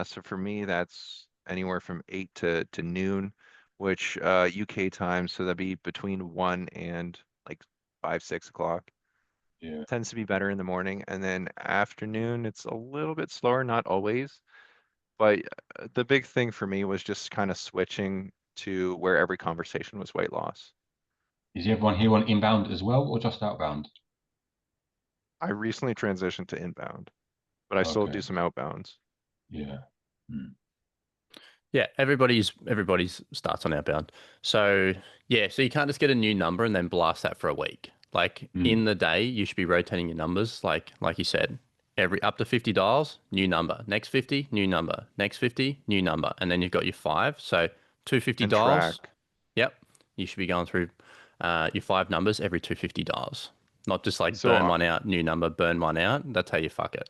S1: So for me, that's anywhere from 8 to noon, which UK time, so that'd be between 1 and like 5, 6 o'clock.
S3: Yeah.
S1: Tends to be better in the morning. And then afternoon, it's a little bit slower, not always. But the big thing for me was just kind of switching to where every conversation was weight loss.
S3: Is everyone here on inbound as well, or just outbound?
S1: I recently transitioned to inbound, but I still do
S3: Okay.
S1: some outbounds.
S3: Yeah. Hmm.
S2: Yeah, everybody's starts on outbound. So yeah, so you can't just get a new number and then blast that for a week. Like in the day, you should be rotating your numbers, like you said, every up to 50 dials, new number. Next 50, new number. Next 50, new number. And then you've got your 5. So 250
S1: And
S2: dials.
S1: track.
S2: Yep. You should be going through your 5 numbers every 250 dials. Not just like
S1: So,
S2: burn one out, new number, burn one out. That's how you fuck it.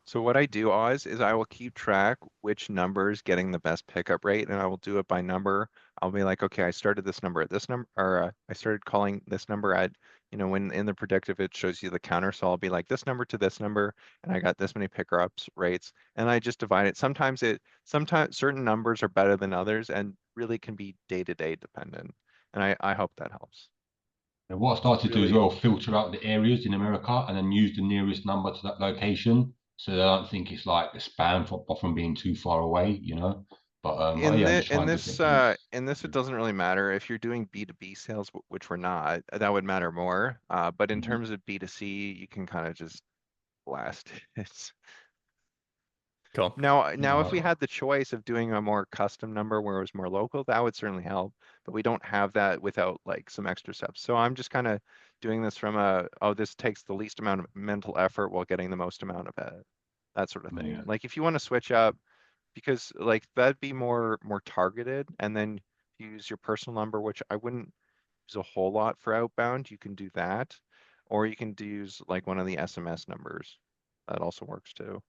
S1: So what I do, Oz, is I will keep track which number is getting the best pickup rate, and I will do it by number. I'll be like, okay, I started this number at this number, or I started calling this number at, when in the predictive it shows you the counter. So I'll be like this number to this number, and I got this many pickups rates, and I just divide it. Sometimes certain numbers are better than others, and really can be day-to-day dependent. And I hope that helps.
S3: And what I started to do as
S1: Really,
S3: well, filter out the areas in America and then use the nearest number to that location, so they don't think it's like a spam from being too far away, you know. But
S1: In
S3: yeah, I'm
S1: the
S3: just trying different things.
S1: in this it doesn't really matter if you're doing B2B sales, which we're not, that would matter more. But in
S3: Mhm.
S1: terms of B2C, you can kind of just blast it.
S2: Cool.
S1: Now, if we
S3: Right.
S1: had the choice of doing a more custom number where it was more local, that would certainly help. But we don't have that without like some extra steps. So I'm just kind of doing this from this takes the least amount of mental effort while getting the most amount of it, that sort of thing.
S3: Yeah.
S1: Like if you want to switch up, because like that'd be more targeted, and then use your personal number, which I wouldn't use a whole lot for outbound. You can do that, or you can use like one of the SMS numbers. That also works too.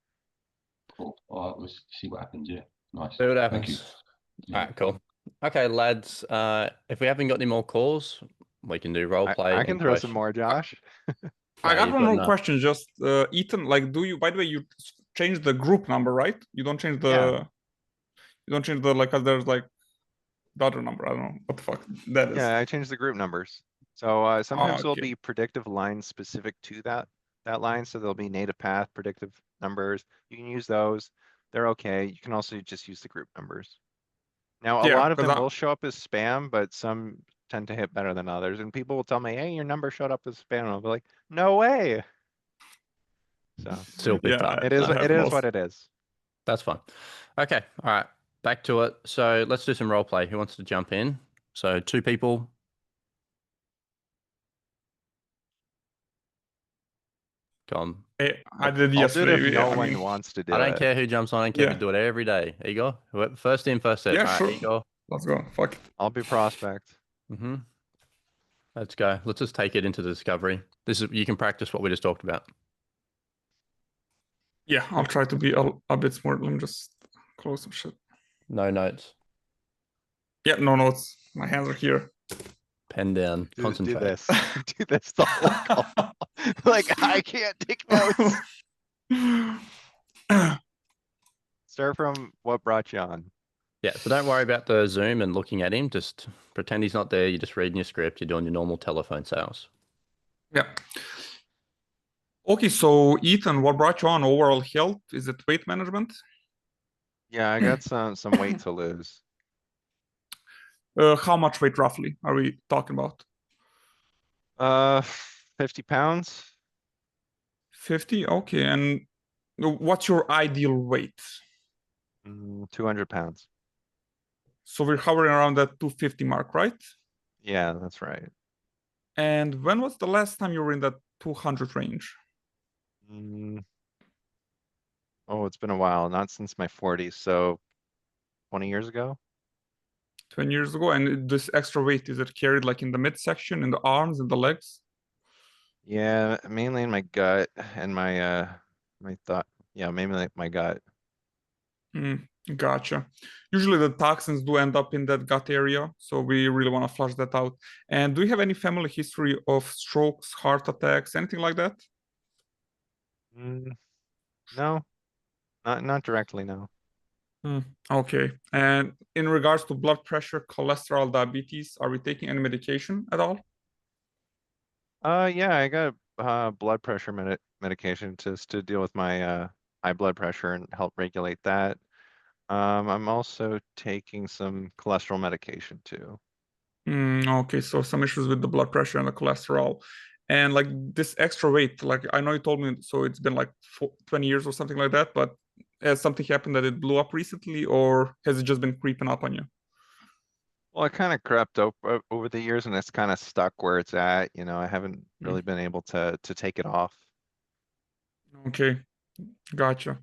S3: Cool. All right, let's see what happens. Yeah. Nice.
S2: See what
S3: Thank you.
S2: happens. All
S3: Yeah.
S2: right, cool. Okay, lads. If we haven't got any more calls, we can do role play
S1: I can
S2: and
S1: throw some
S2: question.
S1: more, Josh.
S4: I
S2: No,
S4: got
S2: you've
S4: one
S2: got
S4: more
S2: enough.
S4: question. Just Ethan, like, by the way, you change the group number, right? You don't change
S1: Yeah.
S4: like, 'cause there's like the other number. I don't know what the fuck that is.
S1: Yeah, I changed the group numbers. So sometimes there'll
S4: Okay.
S1: be predictive lines specific to that line. So there'll be native path predictive numbers. You can use those. They're okay. You can also just use the group numbers. Now, a
S4: Yeah,
S1: lot of
S4: because
S1: them will show up as spam, but some tend to hit better than others. And people will tell me, hey, your number showed up as spam. And I'll be like, no way. So
S2: Still picked up.
S1: it
S4: I
S1: is
S2: No,
S1: it
S4: have
S1: is
S4: most.
S1: what it is.
S2: that's fine. Okay, all right. Back to it. So let's do some role play. Who wants to jump in? So 2 people. Go on.
S4: I did
S1: I'll do it if
S4: yesterday.
S1: no
S4: I
S1: one
S4: mean,
S1: wants to
S2: I
S1: do
S2: don't
S1: it.
S2: care who jumps on. I don't care if you
S4: yeah,
S2: do it every day. Igor, first in, first serve.
S4: yeah,
S2: All right,
S4: sure.
S2: Igor.
S4: Let's go. Fuck it.
S1: I'll be prospect.
S2: Mm-hmm. Let's go. Let's just take it into the discovery. You can practice what we just talked about.
S4: Yeah, I'll try to be a bit smart. Let me just close some shit.
S2: No notes.
S4: Yeah, no notes. My hands are here.
S2: Pen down.
S1: Do
S2: Concentrate.
S1: this. Do this the whole call. Like I can't take notes. Start from what brought you on.
S2: Yeah, so don't worry about the Zoom and looking at him. Just pretend he's not there. You're just reading your script. You're doing your normal telephone sales.
S4: Yeah. Okay, so Ethan, what brought you on? Overall health? Is it weight management?
S1: Yeah, I got some weight to lose.
S4: How much weight roughly are we talking about?
S1: 50 pounds.
S4: 50? Okay, and what's your ideal weight?
S1: 200 pounds.
S4: So we're hovering around that 250 mark, right?
S1: Yeah, that's right.
S4: And when was the last time you were in that 200 range?
S1: Oh, it's been a while. Not since my 40s. So 20 years ago.
S4: 20 years ago. And this extra weight, is it carried like in the midsection, in the arms, in the legs?
S1: Yeah, mainly in my gut and my thought. Yeah, mainly like my gut.
S4: Gotcha. Usually the toxins do end up in that gut area, so we really want to flush that out. And do you have any family history of strokes, heart attacks, anything like that?
S1: No, not directly, no.
S4: Okay. And in regards to blood pressure, cholesterol, diabetes, are we taking any medication at all?
S1: Yeah, I got blood pressure medication just to deal with my high blood pressure and help regulate that. I'm also taking some cholesterol medication too.
S4: Okay, so some issues with the blood pressure and the cholesterol. And like this extra weight, like I know you told me, so it's been like 20 years or something like that, but has something happened that it blew up recently, or has it just been creeping up on you?
S1: Well, it kind of crept up over the years and it's kind of stuck where it's at. You know, I haven't really been able to take it off.
S4: Okay, gotcha.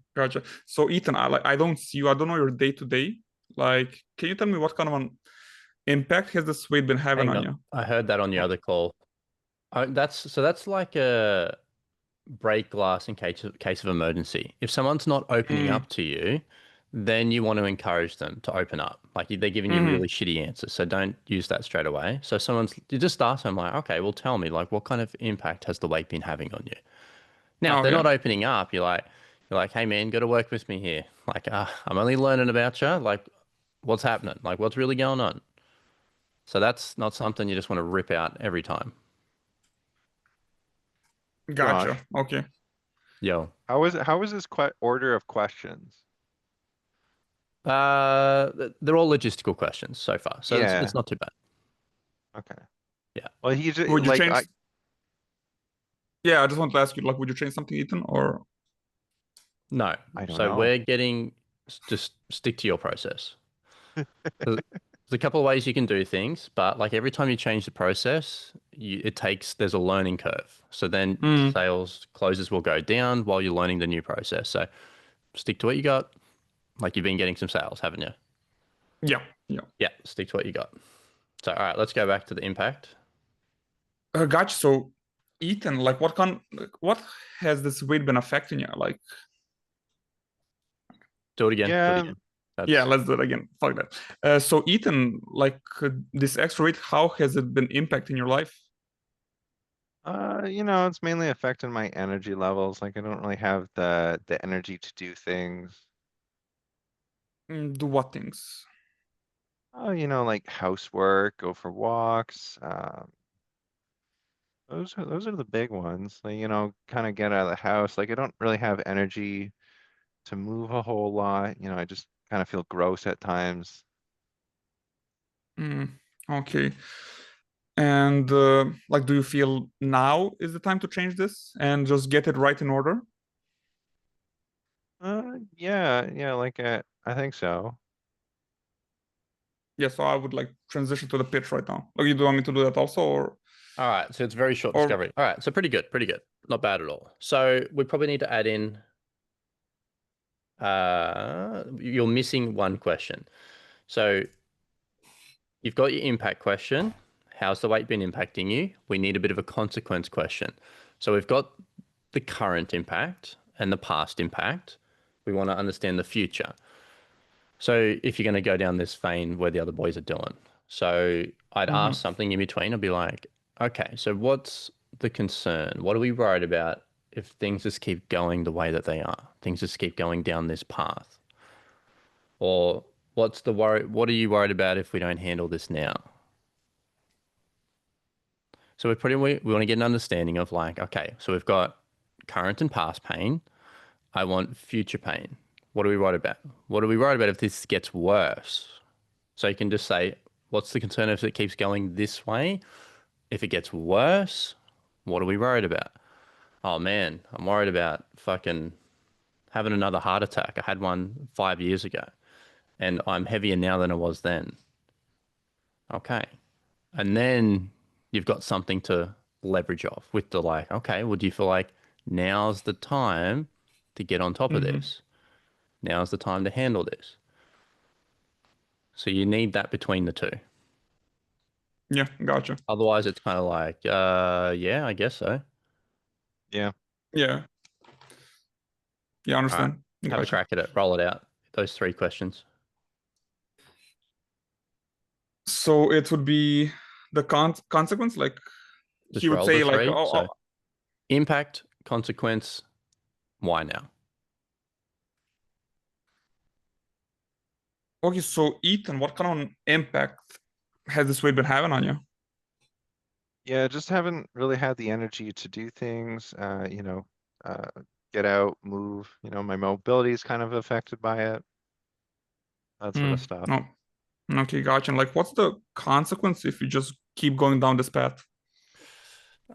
S4: So Ethan, I don't see you. I don't know your day to day. Like, can you tell me what kind of an impact has this weight been having
S2: Hang
S4: on
S2: on.
S4: you?
S2: I heard that on the other call. That's like a break glass in case of emergency. If someone's not opening up to you, then you want to encourage them to open up. Like they're giving you really shitty answers, so don't use that straight away. So you just ask them like, okay, well, tell me like what kind of impact has the weight been having on you? Now, if they're
S4: Okay.
S2: not opening up, you're like, hey man, got to work with me here. Like, I'm only learning about you. Like, what's happening? Like, what's really going on? So that's not something you just want to rip out every time.
S4: Gotcha.
S1: Josh,
S4: Okay.
S2: Yo.
S1: how is this order of questions?
S2: They're all logistical questions so far, so
S1: Yeah.
S2: it's not too bad.
S1: Okay.
S2: Yeah.
S1: Well, he just
S4: Would you
S1: like
S4: change? Yeah, I just want to ask you, like, would you change something, Ethan, or?
S2: No.
S1: I don't
S2: So
S1: know.
S2: just stick to your process. There's a couple of ways you can do things, but like every time you change the process, there's a learning curve. So then sales closes will go down while you're learning the new process. So stick to what you got. Like you've been getting some sales, haven't you?
S4: Yeah.
S2: Yeah, stick to what you got. So, all right, let's go back to the impact.
S4: Gotcha. So, Ethan, like, what has this weight been affecting you? Like,
S2: Do it again. Do it
S1: Yeah.
S2: again.
S4: yeah, let's do it again. Fuck that. So, Ethan, like, this extra weight, how has it been impacting your life?
S1: You know, it's mainly affecting my energy levels. Like I don't really have the energy to do things.
S4: Do what things?
S1: Oh, you know, like housework, go for walks. Those are the big ones. Like, you know, kind of get out of the house. Like I don't really have energy to move a whole lot. You know, I just kind of feel gross at times.
S4: Okay. And like, do you feel now is the time to change this and just get it right in order?
S1: Yeah, like I think so.
S4: Yeah, so I would like transition to the pitch right now. Like, you do want me to do that also,
S2: All right, so it's very short
S4: or
S2: discovery. All right, so pretty good. Not bad at all. So we probably need to add in you're missing one question. So you've got your impact question. How's the weight been impacting you? We need a bit of a consequence question. So we've got the current impact and the past impact. We want to understand the future. So if you're going to go down this vein where the other boys are doing, so I'd ask something in between. I'd be like, okay, so what's the concern? What are we worried about if things just keep going the way that they are? Things just keep going down this path? Or what's the worry? What are you worried about if we don't handle this now? So we want to get an understanding of like, okay, so we've got current and past pain. I want future pain. What are we worried about? What are we worried about if this gets worse? So you can just say, what's the concern if it keeps going this way? If it gets worse, what are we worried about? Oh man, I'm worried about fucking having another heart attack. I had one 5 years ago and I'm heavier now than I was then. Okay. And then you've got something to leverage off with the like, okay, well, do you feel like now's the time to get on top of this? Now's the time to handle this. So you need that between the two.
S4: yeah, gotcha.
S2: Otherwise, it's kind of like, yeah, I guess so.
S1: Yeah.
S4: Yeah,
S2: All right,
S4: understand.
S2: have a
S4: Gotcha.
S2: crack at it. Roll it out. Those 3 questions.
S4: So it would be the consequence, like he
S2: Just
S4: would
S2: roll the
S4: say, like,
S2: 3.
S4: oh,
S2: So impact, consequence, why now?
S4: okay. So Ethan, what kind of impact has this weight been having on you?
S1: Yeah, just haven't really had the energy to do things, you know, uh, get out, move, you know, my mobility is kind of affected by it. that sort of stuff.
S4: Oh, okay, gotcha. And like, what's the consequence if you just keep going down this path?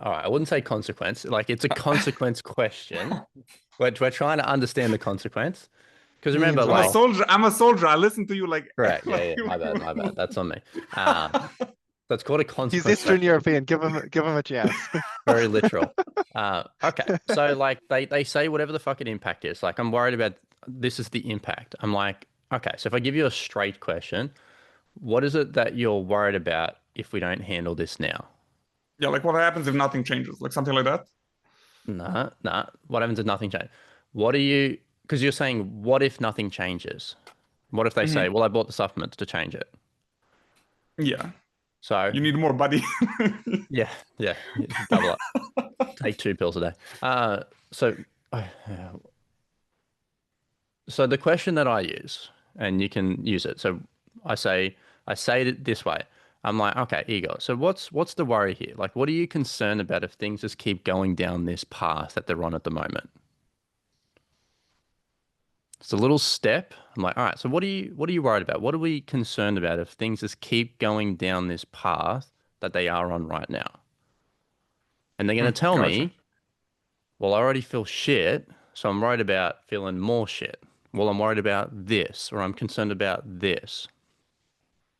S2: All right, I wouldn't say consequence. Like, it's a consequence question. We're trying to understand the consequence. Because remember,
S1: Means
S4: I'm a
S2: like,
S1: well.
S4: soldier. I'm a soldier. I listen to you like.
S2: correct. Yeah,
S4: like
S2: yeah. My bad. That's on me. That's called a
S1: He's
S2: consequence
S1: Eastern
S2: question.
S1: European. Give him a chance.
S2: Very literal. Okay. So like they say whatever the fucking impact is. Like, I'm worried about this is the impact. I'm like, okay, so if I give you a straight question, what is it that you're worried about if we don't handle this now?
S4: Yeah, like what happens if nothing changes? Like something like that.
S2: Nah. What happens if nothing changes? What are you, because you're saying, what if nothing changes? What if they say, well, I bought the supplements to change it?
S4: Yeah,
S2: So
S4: you need more, buddy.
S2: yeah, double up. Take 2 pills a day. So so the question that I use, and you can use it. So I say it this way. I'm like, okay, Igor. So what's the worry here? Like, what are you concerned about if things just keep going down this path that they're on at the moment? It's a little step. I'm like, all right. So what are you worried about? What are we concerned about if things just keep going down this path that they are on right now? And they're going to tell
S4: Gotcha.
S2: me, well, I already feel shit, so I'm worried about feeling more shit. Well, I'm worried about this, or I'm concerned about this.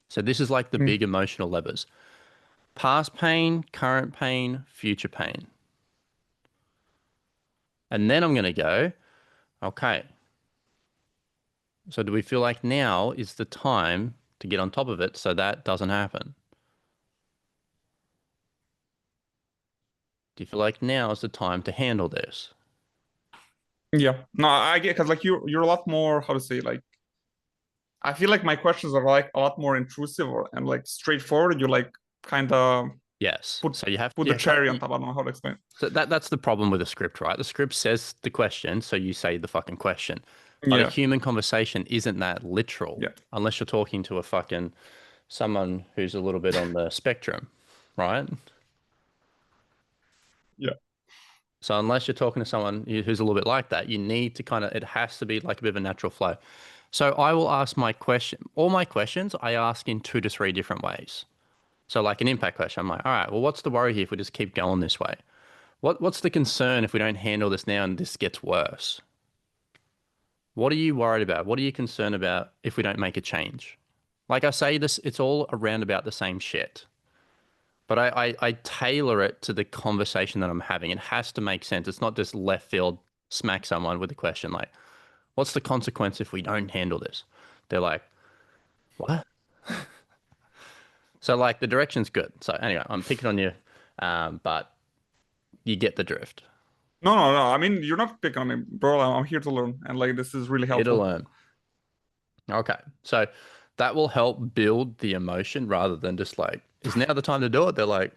S2: So this is like the big emotional levers. Past pain, current pain, future pain. And then I'm going to go, okay, so do we feel like now is the time to get on top of it so that doesn't happen? Do you feel like now is the time to handle this?
S4: Yeah, no, I get, because like you're a lot more, how to say, like, I feel like my questions are like a lot more intrusive and like straightforward. You like kind of
S2: Yes.
S4: put
S2: So you have
S4: put the cherry on top. I don't know how to explain.
S2: So that's the problem with a script, right? The script says the question, so you say the fucking question. But a
S4: Yeah,
S2: human conversation isn't that literal,
S4: yeah,
S2: unless you're talking to a fucking someone who's a little bit on the spectrum, right?
S4: yeah.
S2: So unless you're talking to someone who's a little bit like that, you need to kind of, it has to be like a bit of a natural flow. So I will ask my question, all my questions I ask in 2 to 3 different ways. So like an impact question, I'm like, all right, well, what's the worry here if we just keep going this way? What's the concern if we don't handle this now and this gets worse? What are you worried about? What are you concerned about if we don't make a change? Like I say this, it's all around about the same shit. But I tailor it to the conversation that I'm having. It has to make sense. It's not just left field, smack someone with a question like, what's the consequence if we don't handle this? They're like, what? So like the direction's good. So anyway, I'm picking on you, but you get the drift.
S4: No, no, no. I mean, you're not picking on me, bro. I'm here to learn, and like this is really
S2: Here to
S4: helpful.
S2: learn. Okay. So that will help build the emotion rather than just like, is now the time to do it? They're like,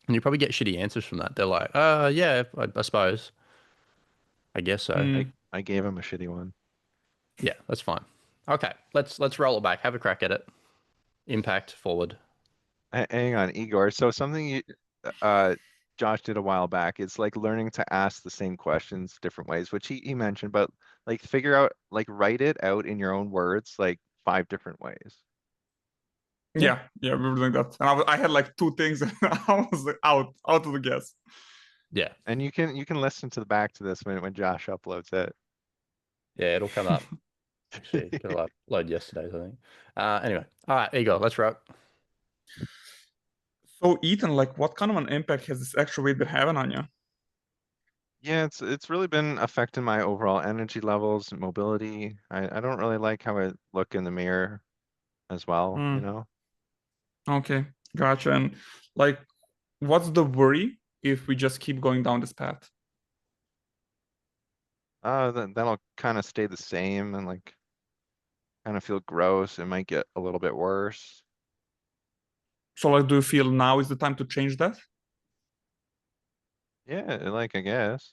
S2: and you probably get shitty answers from that. They're like, yeah, I suppose. I guess so.
S1: I gave him a shitty one.
S2: Yeah, that's fine. Okay, let's roll it back. Have a crack at it. Impact forward.
S1: Hang on, Igor. So something uh, Josh did a while back is like learning to ask the same questions different ways, which he mentioned, but like figure out, like write it out in your own words, like 5 different ways.
S4: Yeah, we were doing that, and I had like 2 things, and I was like, out of the guess.
S2: Yeah,
S1: And you can listen to the back to this when Josh uploads it.
S2: yeah, it'll come up. Actually, it'll upload yesterday's, I think. Anyway, all right, Igor, let's rock.
S4: So, Ethan, like, what kind of an impact has this extra weight been having on you?
S1: Yeah, it's really been affecting my overall energy levels and mobility. I don't really like how I look in the mirror as well, you know?
S4: Okay, gotcha. And like, what's the worry if we just keep going down this path?
S1: Then that'll kind of stay the same and like kind of feel gross. It might get a little bit worse.
S4: So, like, do you feel now is the time to change that?
S1: Yeah, like I guess.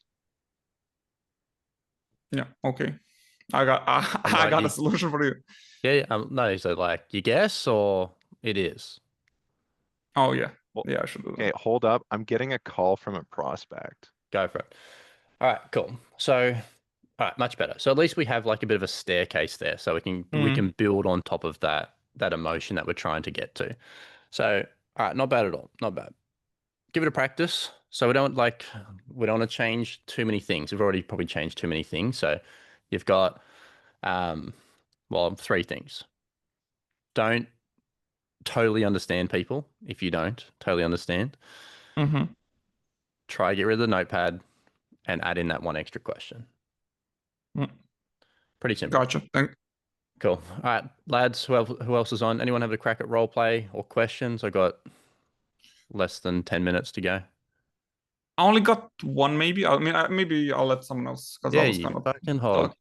S4: Yeah. Okay. I got I got a solution for you.
S2: Yeah, no, so like, you guess or it is?
S4: Oh yeah.
S1: Well,
S4: Yeah, I should do
S1: okay,
S4: that.
S1: hold up. I'm getting a call from a prospect.
S2: Go for it. All right, cool. So All right, much better. So at least we have like a bit of a staircase there, so we can build on top of that emotion that we're trying to get to. So all right, not bad at all. Not bad. Give it a practice. So we don't want to change too many things. We've already probably changed too many things. So you've got well, 3 things. Don't totally understand people if you don't totally understand. Try get rid of the notepad and add in that one extra question. Pretty simple.
S4: Gotcha.
S2: Cool. All right, lads, who else is on? Anyone have a crack at role play or questions? I got less than 10 minutes to go.
S4: I only got one, maybe. I mean, maybe I'll let someone else because
S2: Yeah,
S4: I was
S2: you
S4: kind of
S2: fucking hog.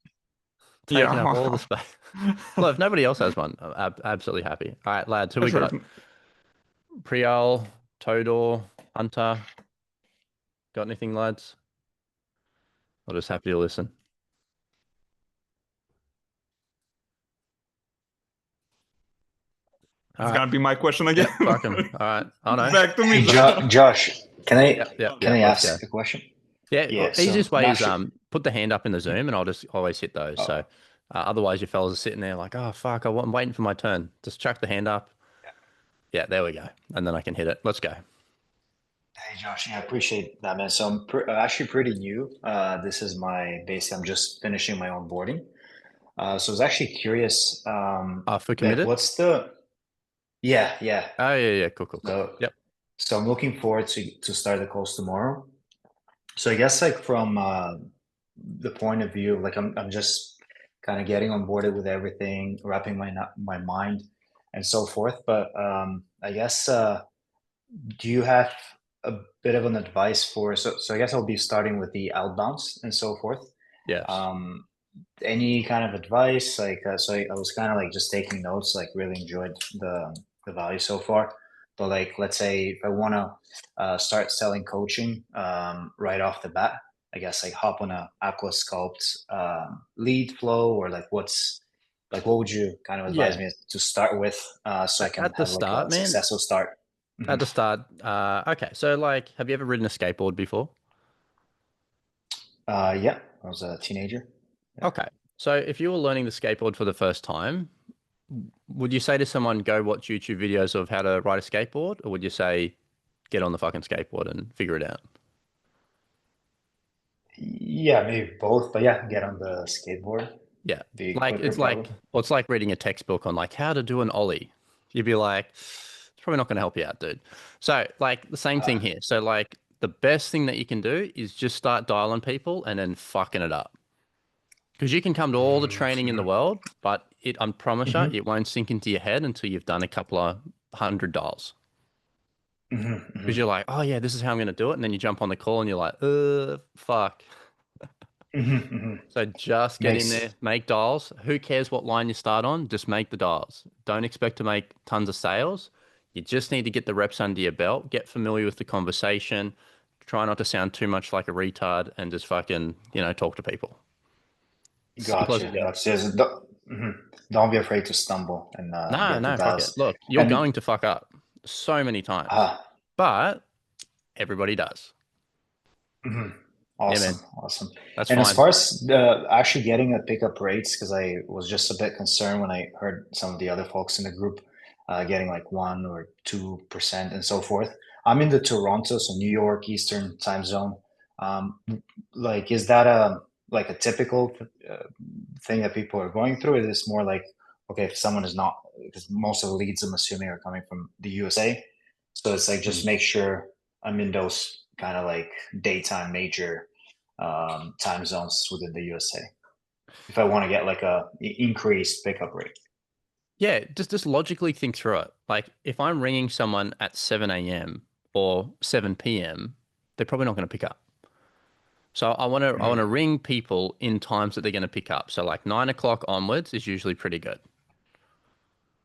S2: Taking up all the space. Well, if nobody else has one, I'm absolutely happy. All right, lads, who we got? Prial, Todor, Hunter. Got anything, lads? I'll just happy to listen.
S4: It's gonna be my question again.
S2: Yep, fuck 'em. All right. Oh no.
S4: Back to me.
S9: Hey, Josh, can I
S2: let's
S9: ask
S2: go.
S9: a question?
S2: Yeah,
S9: so
S2: easiest way is
S9: naturally-
S2: put the hand up in the Zoom, and I'll just always hit those. So otherwise, your fellas are sitting there like, oh fuck, I'm waiting for my turn. Just chuck the hand up. Yeah, there we go, and then I can hit it. Let's go.
S9: Hey, Josh, I appreciate that, man. So I'm actually pretty new. This is I'm just finishing my onboarding. So I was actually curious.
S2: For committed?
S9: What's the? Yeah.
S2: Oh yeah, cool.
S9: So,
S2: yep.
S9: So I'm looking forward to start the calls tomorrow. So I guess like from the point of view, like I'm just kind of getting on board with everything, wrapping my mind and so forth. But I guess do you have a bit of an advice for so I guess I'll be starting with the outbounds and so forth.
S2: Yes.
S9: Any kind of advice like so I was kind of like just taking notes, like really enjoyed the value so far. But like, let's say if I want to start selling coaching right off the bat, I guess like hop on a AquaSculpt lead flow, or like what would you kind of advise me to start with so I can
S2: at the
S9: have
S2: start,
S9: like a successful start?
S2: At the start, okay. So like, have you ever ridden a skateboard before?
S9: Yeah, I was a teenager. Yeah.
S2: Okay. So if you were learning the skateboard for the first time, would you say to someone, go watch YouTube videos of how to ride a skateboard? Or would you say, get on the fucking skateboard and figure it out?
S9: Yeah, maybe both, but yeah, get on the skateboard.
S2: Yeah.
S9: It's
S2: like reading a textbook on like how to do an ollie. You'd be like, it's probably not going to help you out, dude. So like the same thing here. So like the best thing that you can do is just start dialing people and then fucking it up. Because you can come to all the training in the world, but I promise you, it won't sink into your head until you've done a couple of $100 dials. Because you're like, oh yeah, this is how I'm going to do it. And then you jump on the call and you're like, fuck. So just get in there, make dials. Who cares what line you start on? Just make the dials. Don't expect to make tons of sales. You just need to get the reps under your belt, get familiar with the conversation, try not to sound too much like a retard, and just fucking, talk to people.
S9: Gotcha. Don't be afraid to stumble and
S2: no, fuck it. Look, you're going to fuck up so many times, but everybody does.
S9: Awesome.
S2: That's
S9: and
S2: fine.
S9: As far as actually getting a pickup rates, because I was just a bit concerned when I heard some of the other folks in the group getting like 1 or 2% and so forth. I'm in the Toronto, so New York Eastern time zone. Like, is that a typical thing that people are going through? Is this more like, okay, if someone is not, because most of the leads I'm assuming are coming from the USA, so it's like just make sure I'm in those kind of like daytime major time zones within the USA if I want to get like a increased pickup rate.
S2: Yeah, just logically think through it. Like if I'm ringing someone at 7 a.m. or 7 p.m., they're probably not going to pick up. So I want to ring people in times that they're going to pick up. So like 9 o'clock onwards is usually pretty good.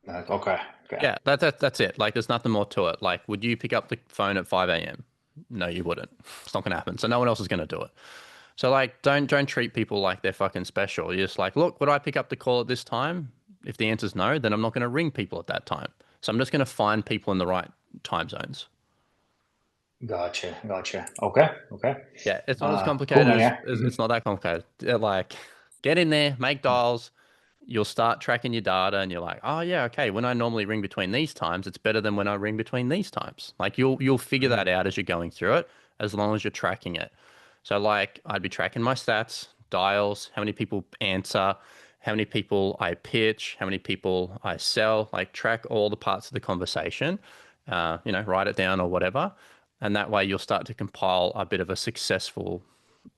S9: Okay.
S2: Yeah, that's it. Like there's nothing more to it. Like, would you pick up the phone at 5 a.m.? No, you wouldn't. It's not going to happen. So no one else is going to do it. So like, don't treat people like they're fucking special. You're just like, look, would I pick up the call at this time? If the answer's no, then I'm not going to ring people at that time. So I'm just going to find people in the right time zones.
S9: Gotcha. Okay.
S2: Yeah, it's not as
S9: Cool,
S2: complicated
S9: man.
S2: as,
S9: Yeah.
S2: it's not that complicated. Like, get in there, make dials. You'll start tracking your data, and you're like, oh yeah, okay. When I normally ring between these times, it's better than when I ring between these times. Like you'll figure that out as you're going through it, as long as you're tracking it. So like, I'd be tracking my stats, dials, how many people answer, how many people I pitch, how many people I sell. Like track all the parts of the conversation. Write it down or whatever. And that way you'll start to compile a bit of a successful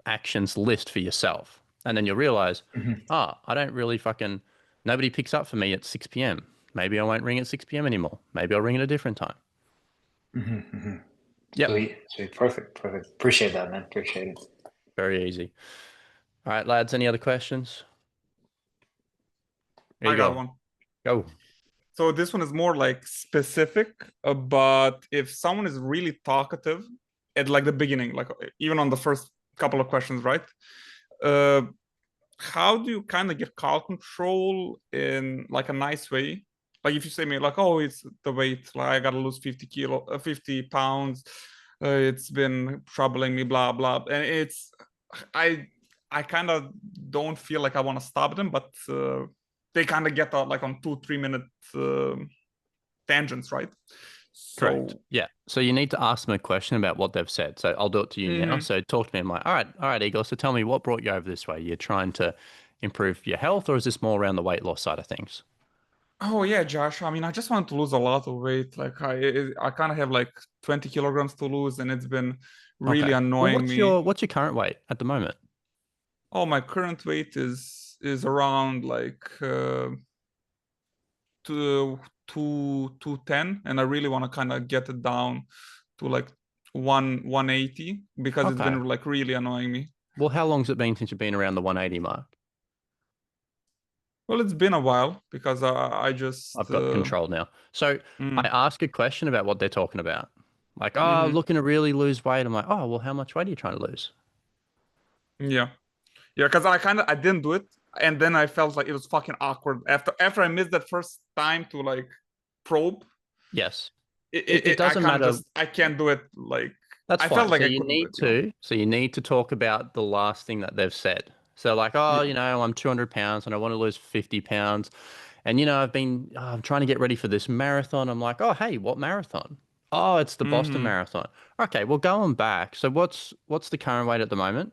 S2: actions list for yourself. And then you'll realize, I don't really nobody picks up for me at 6 p.m. Maybe I won't ring at 6 p.m. anymore. Maybe I'll ring at a different time. Yep.
S9: Sweet. Perfect. Appreciate that, man. Appreciate it.
S2: Very easy. All right, lads, any other questions? There
S4: I
S2: you
S4: got
S2: go.
S4: one.
S2: Go.
S4: So this one is more like specific, but if someone is really talkative at like the beginning, like even on the first couple of questions, right? How do you kind of get car control in like a nice way? Like if you say me like, oh, it's the weight, like I gotta lose 50 pounds, it's been troubling me, blah blah, and it's I kind of don't feel like I want to stop them, but they kind of get like on 2-3 minute tangents, right?
S2: Correct. Yeah. So you need to ask them a question about what they've said. So I'll do it to you now. So talk to me. I'm like, all right, Igor. So tell me, what brought you over this way? You're trying to improve your health, or is this more around the weight loss side of things?
S4: Oh yeah, Josh. I mean, I just want to lose a lot of weight. Like I kind of have like 20 kilograms to lose, and it's been really annoying me.
S2: What's your current weight at the moment?
S4: Oh, my current weight is around like 210, and I really want to kind of get it down to like 180 because it's been like really annoying me.
S2: Well, how long's it been since you've been around the 180 mark?
S4: Well, it's been a while because I've
S2: got control now. So I ask a question about what they're talking about. Like, looking to really lose weight. I'm like, oh, well, how much weight are you trying to lose?
S4: Yeah, because I didn't do it, and then I felt like it was fucking awkward after I missed that first time to like probe.
S2: Yes,
S4: it doesn't matter. I can't do it like
S2: that's
S4: I
S2: fine.
S4: felt like
S2: so
S4: I
S2: you
S4: couldn't
S2: need
S4: do it,
S2: to. So you need to talk about the last thing that they've said. So like, I'm 200 pounds and I want to lose 50 pounds. And, I'm trying to get ready for this marathon. I'm like, oh, hey, what marathon? Oh, it's the Boston Marathon. Okay, well, going back. So what's the current weight at the moment?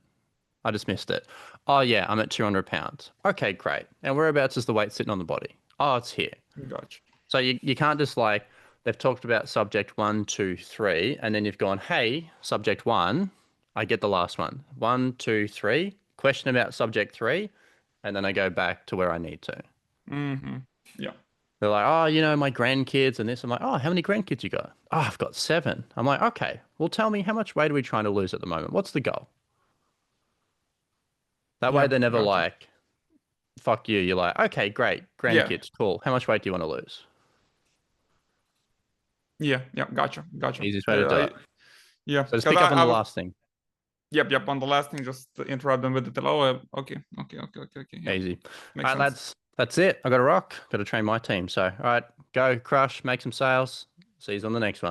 S2: I just missed it. Oh, yeah, I'm at 200 pounds. Okay, great. And whereabouts is the weight sitting on the body? Oh, it's here.
S4: Gotcha.
S2: So you can't just like, they've talked about subject 1, 2, 3, and then you've gone, hey, subject 1, I get the last one. 1, 2, 3, question about subject 3, and then I go back to where I need to.
S4: Yeah.
S2: They're like, oh, my grandkids and this. I'm like, oh, how many grandkids you got? Oh, I've got 7. I'm like, okay, well, tell me, how much weight are we trying to lose at the moment? What's the goal? That way they're never like, fuck you. You're like, okay, great. Grandkids, cool. How much weight do you want to lose?
S4: Yeah, gotcha.
S2: Easiest way to do it.
S4: Yeah.
S2: So just pick up on the last thing.
S4: Yep. On the last thing, just interrupt them with the okay. Yeah.
S2: Easy.
S4: Makes
S2: all right,
S4: sense.
S2: that's it. I got to rock. Got to train my team. So, all right, go crush, make some sales. See you on the next one.